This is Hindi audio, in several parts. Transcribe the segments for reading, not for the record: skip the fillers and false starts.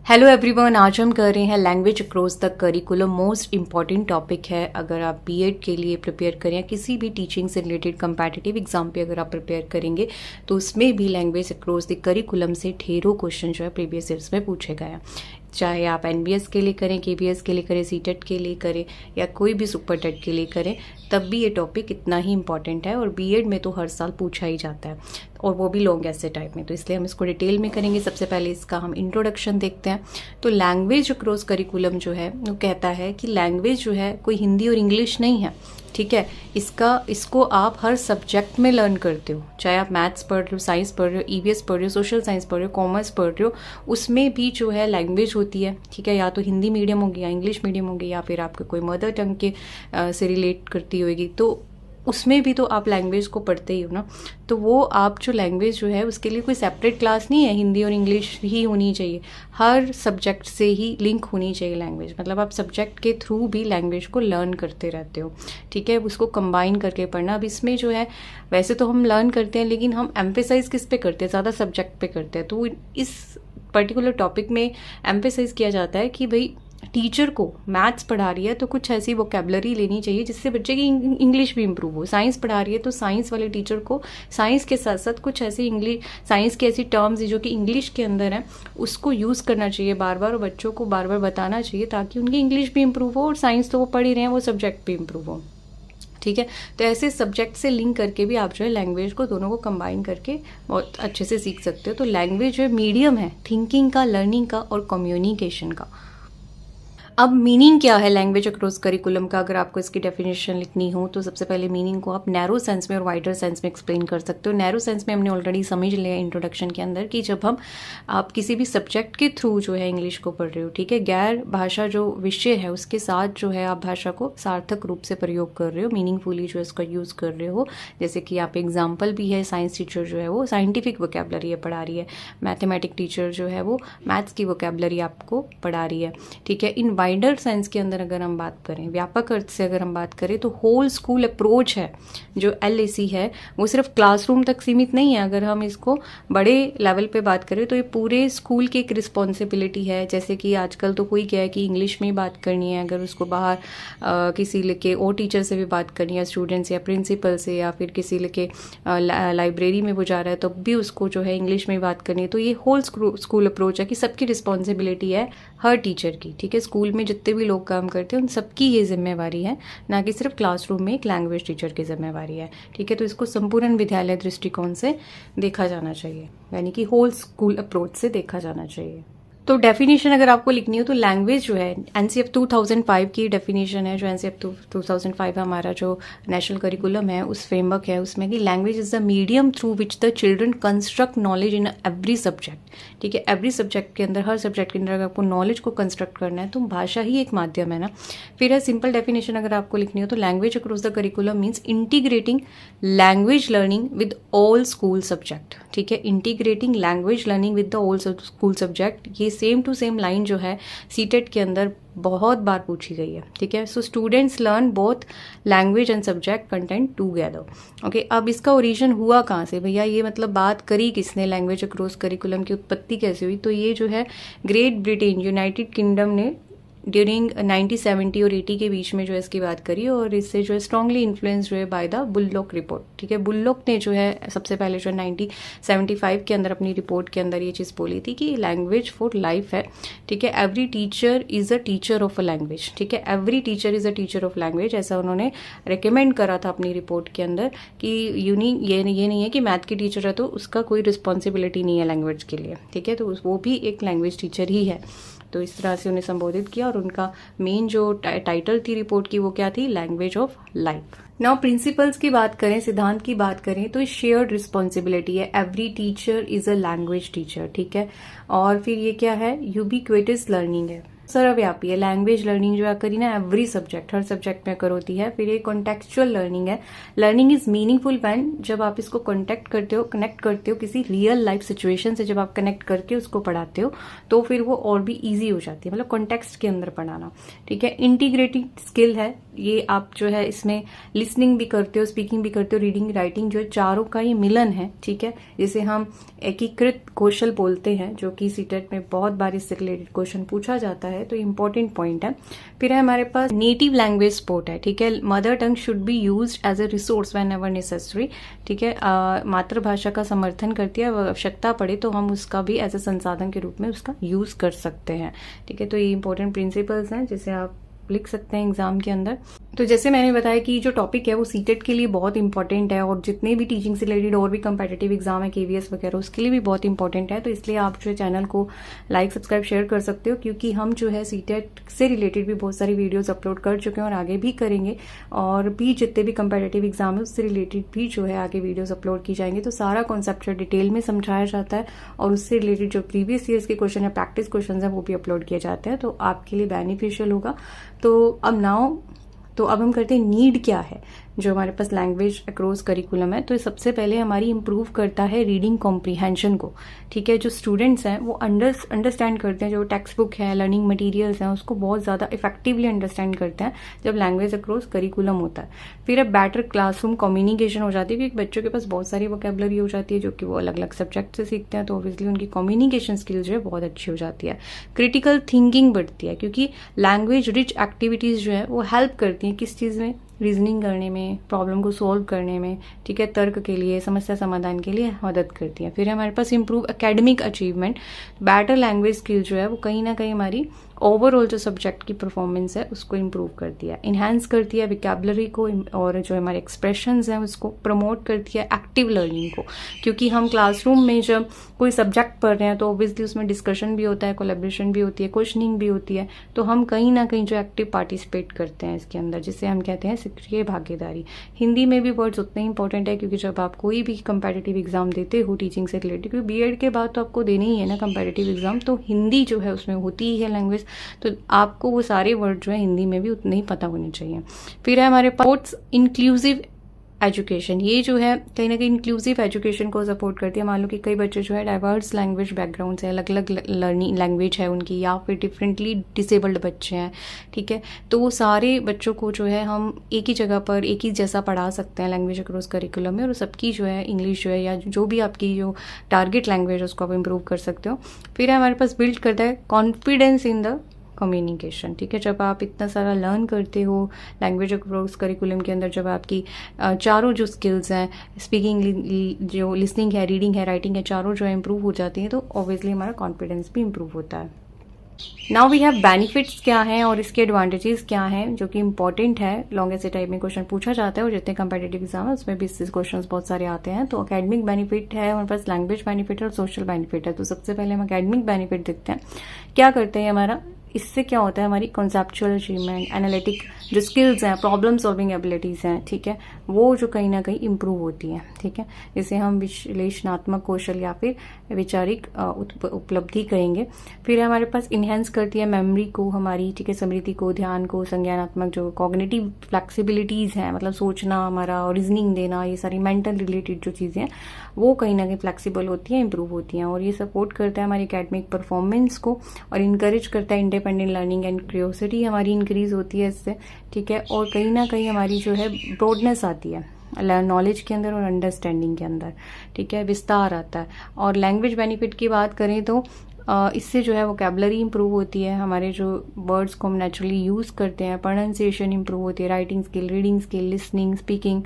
हेलो एवरीवन, आज हम कर रहे हैं language across the curriculum. Most important topic है। अगर आप बीएड के लिए प्रिपेयर करें या किसी भी टीचिंग से रिलेटेड कंपैटिटिव एग्जाम पे अगर आप प्रिपेयर करेंगे तो उसमें भी लैंग्वेज अक्रॉस द करिकुलम से ढेरों क्वेश्चन जो है प्रीवियस ईयर्स में पूछे गए हैं। चाहे आप एनबीएस के लिए करें, केबीएस के लिए करें, सीटेट के लिए करें या कोई भी सुपर टेट के लिए करें, तब भी ये टॉपिक इतना ही इंपॉर्टेंट है और बीएड में तो हर साल पूछा ही जाता है, और वो भी लॉन्ग ऐसे टाइप में। तो इसलिए हम इसको डिटेल में करेंगे। सबसे पहले इसका हम इंट्रोडक्शन देखते हैं। तो लैंग्वेज अक्रॉस करिकुलम जो है वो कहता है कि लैंग्वेज जो है कोई हिंदी और इंग्लिश नहीं है, ठीक है। इसको आप हर सब्जेक्ट में लर्न करते हो, चाहे आप मैथ्स पढ़ रहे हो, साइंस पढ़ रहे हो, ईवीएस पढ़ रहे हो, सोशल साइंस पढ़ रहे हो, कॉमर्स पढ़ रहे हो, उसमें भी जो है लैंग्वेज होती है, ठीक है। या तो हिंदी मीडियम होगी या इंग्लिश मीडियम होगी या फिर आपके कोई मदर टंग के से रिलेट करती होगी, तो उसमें भी तो आप लैंग्वेज को पढ़ते ही हो ना। तो वो आप जो लैंग्वेज जो है उसके लिए कोई सेपरेट क्लास नहीं है, हिंदी और इंग्लिश ही होनी चाहिए, हर सब्जेक्ट से ही लिंक होनी चाहिए लैंग्वेज। मतलब आप सब्जेक्ट के थ्रू भी लैंग्वेज को लर्न करते रहते हो, ठीक है। उसको कंबाइन करके पढ़ना। अब इसमें जो है वैसे तो हम लर्न करते हैं, लेकिन हम एम्फेसाइज किस पे करते हैं, ज़्यादा सब्जेक्ट पे करते हैं। तो इस पर्टिकुलर टॉपिक में एम्फेसाइज किया जाता है कि भाई टीचर को मैथ्स पढ़ा रही है तो कुछ ऐसी वोकेबलरी लेनी चाहिए जिससे बच्चे की इंग्लिश भी इम्प्रूव हो। साइंस पढ़ा रही है तो साइंस वाले टीचर को साइंस के साथ साथ कुछ ऐसी साइंस की ऐसी टर्म्स जो कि इंग्लिश के अंदर है उसको यूज़ करना चाहिए बार बार, और बच्चों को बार बार बताना चाहिए ताकि उनकी इंग्लिश भी इम्प्रूव हो और साइंस तो वो पढ़ ही रहे हैं, वो सब्जेक्ट भी इम्प्रूव हो, ठीक है। तो ऐसे सब्जेक्ट से लिंक करके भी आप जो है लैंग्वेज को दोनों को कंबाइन करके बहुत अच्छे से सीख सकते हो। तो लैंग्वेज जो है मीडियम है थिंकिंग का, लर्निंग का और कम्युनिकेशन का। अब मीनिंग क्या है लैंग्वेज अक्रॉस करिकुलम का? अगर आपको इसकी डेफिनेशन लिखनी हो तो सबसे पहले मीनिंग को आप नैरो सेंस में और वाइडर सेंस में एक्सप्लेन कर सकते हो। नैरो सेंस में हमने ऑलरेडी समझ लिया इंट्रोडक्शन के अंदर कि जब आप किसी भी सब्जेक्ट के थ्रू जो है इंग्लिश को पढ़ रहे हो, ठीक है, गैर भाषा जो विषय है उसके साथ जो है आप भाषा को सार्थक रूप से प्रयोग कर रहे हो, मीनिंगफुली जो है उसका यूज़ कर रहे हो। जैसे कि आप एग्जाम्पल भी है, साइंस टीचर जो है वो साइंटिफिक वोकेबलरी पढ़ा रही है, मैथमेटिक टीचर जो है वो मैथ्स की वोकेबलरी आपको पढ़ा रही है, ठीक है। इन वाइडर सेंस के अंदर अगर हम बात करें, व्यापक अर्थ से अगर हम बात करें, तो होल स्कूल अप्रोच है जो LAC है वो सिर्फ क्लासरूम तक सीमित नहीं है। अगर हम इसको बड़े लेवल पे बात करें तो ये पूरे स्कूल की एक रिस्पॉन्सिबिलिटी है। जैसे कि आजकल तो कोई क्या है कि इंग्लिश में ही बात करनी है, अगर उसको बाहर किसी लेके और टीचर से भी बात करनी है, स्टूडेंट्स या प्रिंसिपल से, या फिर किसी लेके लाइब्रेरी में वो जा रहा है तो भी उसको जो है इंग्लिश में ही बात करनी है। तो ये होल स्कूल अप्रोच है कि सबकी रिस्पॉन्सिबिलिटी है हर टीचर की, ठीक है। स्कूल में जितने भी लोग काम करते हैं उन सबकी ये जिम्मेवारी है, ना कि सिर्फ क्लासरूम में एक लैंग्वेज टीचर की जिम्मेवारी है, ठीक है। तो इसको संपूर्ण विद्यालय दृष्टिकोण से देखा जाना चाहिए, यानी कि होल स्कूल अप्रोच से देखा जाना चाहिए। तो डेफिनेशन अगर आपको लिखनी हो तो लैंग्वेज जो है NCF 2005 की डेफिनेशन है, जो NCF 2005 हमारा जो नेशनल करिकुलम है उस फ्रेमवर्क है उसमें, कि language is the medium through which the children construct knowledge in every subject, ठीक है। एवरी सब्जेक्ट के अंदर, हर सब्जेक्ट के अंदर अगर आपको नॉलेज को कंस्ट्रक्ट करना है तो भाषा ही एक माध्यम है ना। फिर है सिंपल डेफिनेशन अगर आपको लिखनी हो तो language across the curriculum means integrating language learning with all school subject, ठीक है। Integrating language learning with the all school subject, ये सेम टू सेम लाइन जो है सीटेट के अंदर बहुत बार पूछी गई है, ठीक है। So students learn both language and subject content together. Okay, अब इसका ओरिजिन हुआ कहाँ से भैया? ये मतलब बात करी किसने, लैंग्वेज अक्रॉस करिकुलम की उत्पत्ति कैसे हुई? तो ये जो है ग्रेट ब्रिटेन, यूनाइटेड किंगडम ने ड्यूरिंग 1970 और 80 के बीच में जो है इसकी बात करी, और इससे जो है स्ट्रांगली इन्फ्लुएंस जो है बाय द बुल्लोक रिपोर्ट, ठीक है। बुल्लोक ने जो है सबसे पहले जो है 1975 के अंदर अपनी रिपोर्ट के अंदर ये चीज़ बोली थी कि लैंग्वेज फॉर लाइफ है, ठीक है। Every teacher is a teacher of a language, ठीक है। Every teacher is a teacher of language, ऐसा उन्होंने रिकमेंड करा था अपनी रिपोर्ट के अंदर कि ये नहीं है कि मैथ की टीचर है तो उसका कोई रिस्पॉन्सिबिलिटी नहीं है लैंग्वेज के लिए, ठीक है। तो वो भी एक लैंग्वेज टीचर ही है। तो इस तरह से उन्हें संबोधित किया, और उनका मेन जो टाइटल थी रिपोर्ट की वो क्या थी? Language of life. Now principles की बात करें, सिद्धांत की बात करें, तो शेयर्ड रिस्पॉन्सिबिलिटी है, every teacher is a language teacher, ठीक है। और फिर ये क्या है? यूबिक्विटस लर्निंग है, सर्वव्यापी है। लैंग्वेज लर्निंग जो करी ना एवरी सब्जेक्ट, हर सब्जेक्ट में कर होती है। फिर ये कॉन्टेक्चुअल लर्निंग है। लर्निंग इज मीनिंगफुल व्हेन, जब आप इसको कॉन्टेक्ट करते हो, कनेक्ट करते हो किसी रियल लाइफ सिचुएशन से, जब आप कनेक्ट करके उसको पढ़ाते हो तो फिर वो और भी ईजी हो जाती है, मतलब कॉन्टेक्स्ट के अंदर पढ़ाना। ठीक है, इंटीग्रेटिंग स्किल है ये। आप जो है इसमें लिसनिंग भी करते हो, स्पीकिंग भी करते हो, रीडिंग राइटिंग, जो चारों का ये मिलन है। ठीक है, जिसे हम एकीकृत कौशल बोलते हैं, जो कि सीटेट में बहुत बार इससे रिलेटेड क्वेश्चन पूछा जाता है, तो इंपॉर्टेंट पॉइंट है। फिर है हमारे पास नेटिव लैंग्वेज सपोर्ट है। ठीक है, mother tongue should be used as a resource whenever necessary. ठीक है, मातृभाषा का समर्थन करती है, आवश्यकता पड़े तो हम उसका भी एज अ संसाधन के रूप में उसका यूज कर सकते हैं। ठीक है, तो ये इंपॉर्टेंट प्रिंसिपल्स हैं जिसे आप लिख सकते हैं एग्जाम के अंदर। तो जैसे मैंने बताया कि जो टॉपिक है वो सीटेट के लिए बहुत इंपॉर्टेंट है, और जितने भी टीचिंग से रिलेटेड और भी कंपेटिटिव एग्जाम है, केवीएस वगैरह, उसके लिए भी बहुत इंपॉर्टेंट है। तो इसलिए आप जो है चैनल को लाइक, सब्सक्राइब, शेयर कर सकते हो, क्योंकि हम जो है सीटेट से रिलेटेड भी बहुत सारी वीडियोज अपलोड कर चुके हैं और आगे भी करेंगे, और भी जितने भी कंपेटिटिव एग्जाम है उससे रिलेटेड भी जो है आगे वीडियोज अपलोड की जाएंगी। तो सारा कॉन्सेप्ट डिटेल में समझाया जाता है, और उससे रिलेटेड जो प्रीवियस ईयर्स के क्वेश्चन है, प्रैक्टिस क्वेश्चन है, वो भी अपलोड किए जाते हैं। तो आपके लिए बेनिफिशियल होगा। तो अब हम करते हैं नीड क्या है जो हमारे पास लैंग्वेज अक्रॉस करिकुलम है। तो सबसे पहले हमारी इंप्रूव करता है रीडिंग कॉम्प्रीहेंशन को। ठीक है, जो स्टूडेंट्स हैं वो अंडरस्टैंड करते हैं, जो टेक्स्ट बुक है, लर्निंग मटेरियल्स हैं, उसको बहुत ज़्यादा इफेक्टिवली अंडरस्टैंड करते हैं जब लैंग्वेज अक्रॉस करिकुलम होता है। फिर अब बेटर क्लासरूम कम्युनिकेशन हो जाती है, क्योंकि बच्चों के पास बहुत सारी वोकेबलरी हो जाती है जो कि वो अलग अलग सब्जेक्ट से सीखते हैं, तो ऑब्वियसली उनकी कम्युनिकेशन स्किल जो है बहुत अच्छी हो जाती है। क्रिटिकल थिंकिंग बढ़ती है, क्योंकि लैंग्वेज रिच एक्टिविटीज़ जो है वो हेल्प करती हैं किस चीज़ में, रीजनिंग करने में, प्रॉब्लम को सॉल्व करने में। ठीक है, तर्क के लिए, समस्या समाधान के लिए मदद करती है। फिर हमारे पास improve academic achievement. Better language skill जो है वो कहीं ना कहीं हमारी ओवरऑल जो सब्जेक्ट की परफॉर्मेंस है उसको इम्प्रूव करती है, इन्हांस करती है विकेबलरी को, और जो हमारे एक्सप्रेशंस हैं उसको प्रमोट करती है एक्टिव लर्निंग को। क्योंकि हम क्लासरूम में जब कोई सब्जेक्ट पढ़ रहे हैं तो ऑब्वियसली उसमें डिस्कशन भी होता है, कोलैबोरेशन भी होती है, क्वेश्चनिंग भी होती है, तो हम कहीं ना कहीं जो एक्टिव पार्टिसिपेट करते हैं इसके अंदर, जिसे हम कहते हैं सक्रिय भागीदारी। हिंदी में भी वर्ड्स उतने इंपॉर्टेंट है, क्योंकि जब आप कोई भी कंपेटिटिव एग्जाम देते हो टीचिंग से रिलेटेड, क्योंकि बीएड के बाद तो आपको देनी ही है ना कंपेटिटिव एग्जाम, तो हिंदी जो है उसमें होती ही है लैंग्वेज, तो आपको वो सारे वर्ड जो है हिंदी में भी उतने ही पता होने चाहिए। फिर है हमारे पास इंक्लूसिव एजुकेशन। ये जो है कहीं ना कहीं इंक्लूसिव एजुकेशन को सपोर्ट करती है। मान लो कि कई बच्चे जो है डाइवर्स लैंग्वेज बैकग्राउंड से, अलग अलग लर्निंग लैंग्वेज है उनकी, या फिर डिफरेंटली डिसेबल्ड बच्चे हैं। ठीक है, तो वो सारे बच्चों को जो है हम एक ही जगह पर एक ही जैसा पढ़ा सकते हैं लैंग्वेज अक्रॉस करिकुलम में, और सबकी जो है इंग्लिश जो है या जो भी आपकी जो टारगेट लैंग्वेज है उसको आप इम्प्रूव कर सकते हो। फिर हमारे पास बिल्ड करता है कॉन्फिडेंस इन द कम्युनिकेशन। ठीक है, जब आप इतना सारा लर्न करते हो लैंग्वेज अक्रॉस करिकुलम के अंदर, जब आपकी चारों जो स्किल्स हैं, स्पीकिंग, जो लिसनिंग है, रीडिंग है, राइटिंग है, चारों जो है इंप्रूव हो जाती हैं, तो ऑब्वियसली हमारा कॉन्फिडेंस भी इंप्रूव होता है। नाउ वी हैव बेनिफिट्स क्या हैं और इसके एडवांटेजेस क्या हैं, जो कि इंपॉर्टेंट है। लॉन्ग ऐसे टाइप में क्वेश्चन पूछा जाता है, और जितने कंपेटिटिव एग्जाम है उसमें भी इससे क्वेश्चन बहुत सारे आते हैं। तो अकेडमिक बेनिफिट है, हमारे पास लैंग्वेज बेनिफिट है और सोशल बेनिफिट है। तो सबसे पहले हम अकेडमिक बेनिफिट देखते हैं। क्या करते हैं हमारा, इससे क्या होता है, हमारी कॉन्सेप्चुअल अचीवमेंट, एनालिटिक जो स्किल्स हैं, प्रॉब्लम सॉल्विंग एबिलिटीज़ हैं, ठीक है, वो जो कहीं ना कहीं इंप्रूव होती हैं। ठीक है, जिसे हम विश्लेषणात्मक कौशल या फिर वैचारिक उपलब्धि करेंगे। फिर हमारे पास इन्हेंस करती है मेमोरी को हमारी, ठीक है, स्मृति को, ध्यान को, संज्ञानात्मक जो कॉग्निटिव फ्लेक्सिबिलिटीज़ हैं, मतलब सोचना हमारा और रीजनिंग देना, ये सारी मेंटल रिलेटेड जो चीज़ें हैं वो कहीं ना कहीं फ्लेक्सिबल होती हैं, इंप्रूव होती हैं। और ये सपोर्ट करता है हमारी एकेडमिक परफॉर्मेंस को, और इनकरेज करता है इंडिपेंडेंट लर्निंग एंड क्यूरियोसिटी हमारी इंक्रीज होती है इससे। ठीक है, और कहीं ना कहीं हमारी जो है ब्रॉडनेस आती है नॉलेज के अंदर और अंडरस्टैंडिंग के अंदर। ठीक है, विस्तार आता है। और लैंग्वेज बेनिफिट की बात करें तो इससे जो है वोकेबलरी इंप्रूव होती है, हमारे जो वर्ड्स को हम नेचुरली यूज़ करते हैं, प्रोनाउंसिएशन इंप्रूव होती है, writing skill, reading skill, listening, speaking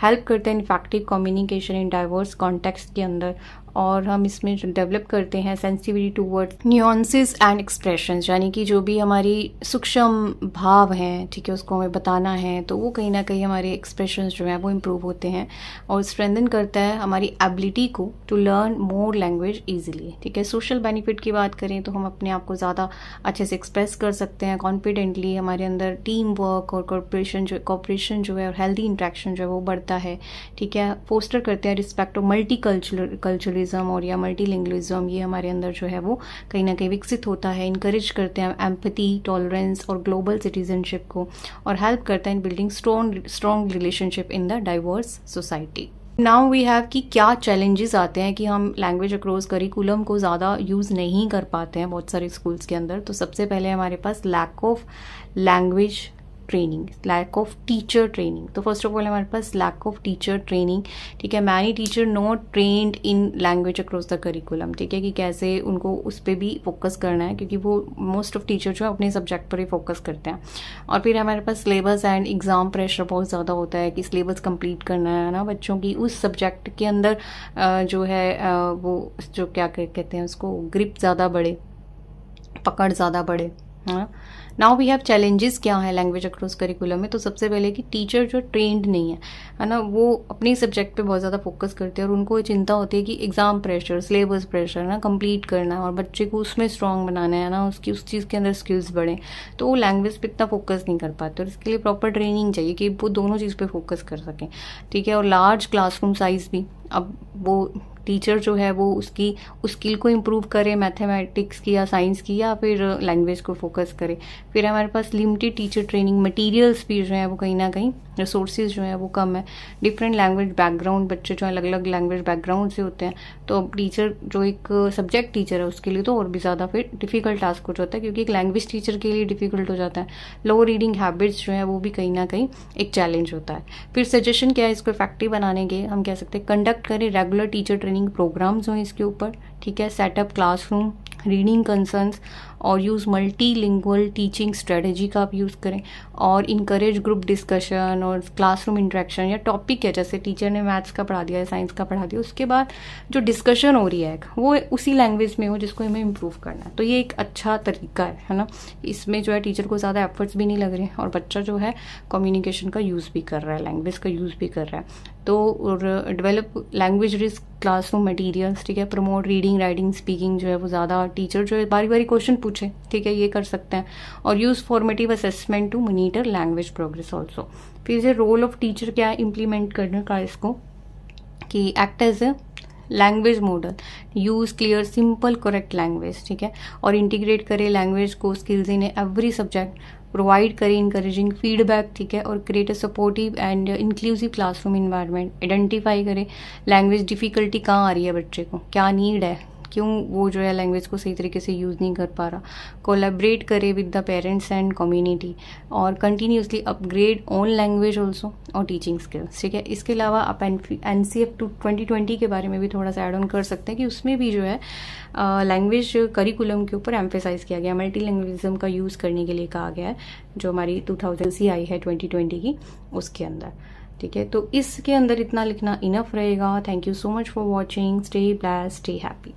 help करते हैं effective communication in diverse context के अंदर। और हम इसमें जो डेवलप करते हैं sensitivity towards nuances and expressions, यानी कि जो भी हमारी सूक्ष्म भाव हैं, ठीक है, उसको हमें बताना है, तो वो कहीं ना कहीं हमारे एक्सप्रेशंस जो हैं वो इम्प्रूव होते हैं। और स्ट्रेंथन करता है हमारी एबिलिटी को to learn more language easily. ठीक है, सोशल बेनिफिट की बात करें तो हम अपने आप को ज़्यादा अच्छे से एक्सप्रेस कर सकते हैं कॉन्फिडेंटली, हमारे अंदर टीम वर्क और कॉपरेशन जो है और हेल्दी इंट्रैक्शन जो है वो बढ़ता है। ठीक है, फोस्टर करते हैं रिस्पेक्ट और मल्टी कल्चरलिज्म बाइलिंगुअलिज्म और या मल्टीलिंगुअलिज्म, ये हमारे अंदर जो है वो कहीं ना कहीं विकसित होता है। इनकरेज करते हैं एम्पैथी, टॉलरेंस और ग्लोबल सिटीजनशिप को, और हेल्प करता है in building strong relationship in the diverse society. Now we have कि क्या चैलेंजेस आते हैं कि हम लैंग्वेज अक्रॉस करिकुलम को ज़्यादा यूज़ नहीं कर पाते हैं बहुत सारे स्कूल्स के अंदर। तो सबसे पहले हमारे पास lack of language training, lack of teacher training. तो फर्स्ट ऑफ ऑल हमारे पास लैक ऑफ टीचर ट्रेनिंग, ठीक है। Many teacher not trained in language across the curriculum, ठीक है, कि कैसे उनको उस पर भी फोकस करना है, क्योंकि वो मोस्ट ऑफ टीचर जो है अपने सब्जेक्ट पर ही फोकस करते हैं। और फिर हमारे पास सिलेबस एंड एग्ज़ाम प्रेशर बहुत ज़्यादा होता है कि सिलेबस कंप्लीट करना है ना बच्चों की, उस सब्जेक्ट के अंदर जो है वो जो क्या कहते हैं उसको, ग्रिप ज़्यादा बढ़े, पकड़ ज़्यादा बढ़े। हाँ, नाउ वी हैव चैलेंजेस क्या है लैंग्वेज अक्रॉस करिकुलम में। तो सबसे पहले कि टीचर जो ट्रेंड नहीं है ना, वो अपने सब्जेक्ट पे बहुत ज़्यादा फोकस करते हैं और उनको ये चिंता होती है कि एग्जाम प्रेशर, सिलेबस प्रेशर ना कंप्लीट करना है और बच्चे को उसमें स्ट्रांग बनाना है ना, उसकी उस चीज़ के अंदर स्किल्स बढ़ें, तो वो लैंग्वेज पे इतना फोकस नहीं कर पाते और इसके लिए प्रॉपर ट्रेनिंग चाहिए कि वो दोनों चीज़ पे फोकस कर सकें, ठीक है। और लार्ज क्लासरूम साइज भी, अब वो टीचर जो है वो उसकी उस स्किल को इम्प्रूव करे मैथमेटिक्स की या साइंस की, या फिर लैंग्वेज को फोकस करे। फिर हमारे पास लिमिटेड टीचर ट्रेनिंग, मटेरियल्स भी जो है वो कहीं ना कहीं, रिसोर्सेज जो है वो कम है। डिफरेंट लैंग्वेज बैकग्राउंड, बच्चे जो अलग अलग लैंग्वेज बैकग्राउंड से होते हैं, तो टीचर जो एक सब्जेक्ट टीचर है उसके लिए तो और भी ज़्यादा फिर डिफ़िकल्ट टास्क हो जाता है, क्योंकि एक लैंग्वेज टीचर के लिए डिफ़िकल्ट हो जाता है। लो रीडिंग हैबिट्स जो है वो भी कहीं ना कहीं एक चैलेंज होता है। फिर सजेशन क्या है इसको इफेक्टिव बनाने के, हम कह सकते हैं कंडक्ट करें रेगुलर टीचर ट्रेनिंग प्रोग्राम्स हो इसके ऊपर, ठीक है। सेटअप क्लासरूम रीडिंग कंसर्न्स और यूज़ मल्टीलिंगुअल टीचिंग स्ट्रेटजी का आप यूज़ करें, और इनकरेज ग्रुप डिस्कशन और क्लासरूम इंटरेक्शन, या टॉपिक है जैसे टीचर ने मैथ्स का पढ़ा दिया है, साइंस का पढ़ा दिया, उसके बाद जो डिस्कशन हो रही है वो उसी लैंग्वेज में हो जिसको हमें इम्प्रूव करना है। तो ये एक अच्छा तरीका है ना, इसमें जो है टीचर को ज़्यादा एफर्ट्स भी नहीं लग रहे और बच्चा जो है कम्युनिकेशन का यूज़ भी कर रहा है, लैंग्वेज का यूज़ भी कर रहा है। तो और develop language rich classroom materials, ठीक है। प्रमोट रीडिंग राइटिंग स्पीकिंग, जो है वो ज़्यादा टीचर जो है बारी बारी क्वेश्चन पूछे, ठीक है, ये कर सकते हैं। और use formative assessment to monitor language progress also. फिर ये रोल ऑफ टीचर क्या है इम्प्लीमेंट करने का इसको, कि act as a language model, use clear simple correct language, ठीक है। और इंटीग्रेट करे लैंग्वेज को skills in every subject, provide करें इंकरेजिंग फीडबैक, ठीक है। और create a supportive and inclusive classroom environment, identify करें लैंग्वेज डिफ़िकल्टी कहाँ आ रही है बच्चे को, क्या नीड है, क्यों वो जो है लैंग्वेज को सही तरीके से यूज़ नहीं कर पा रहा। कोलैबोरेट करे with the parents and community, और continuously upgrade on language also और टीचिंग स्किल्स, ठीक है। इसके अलावा आप NCF 2020 के बारे में भी थोड़ा सा ऐड ऑन कर सकते हैं कि उसमें भी जो है लैंग्वेज करिकुलम के ऊपर एम्फेसाइज किया गया, मल्टीलिंगुअलिज्म का यूज़ करने के लिए कहा गया है, जो हमारी 2000 आई है 2020 की उसके अंदर, ठीक है। तो इसके अंदर इतना लिखना इनफ रहेगा। Thank you so much for watching, stay blessed, stay happy.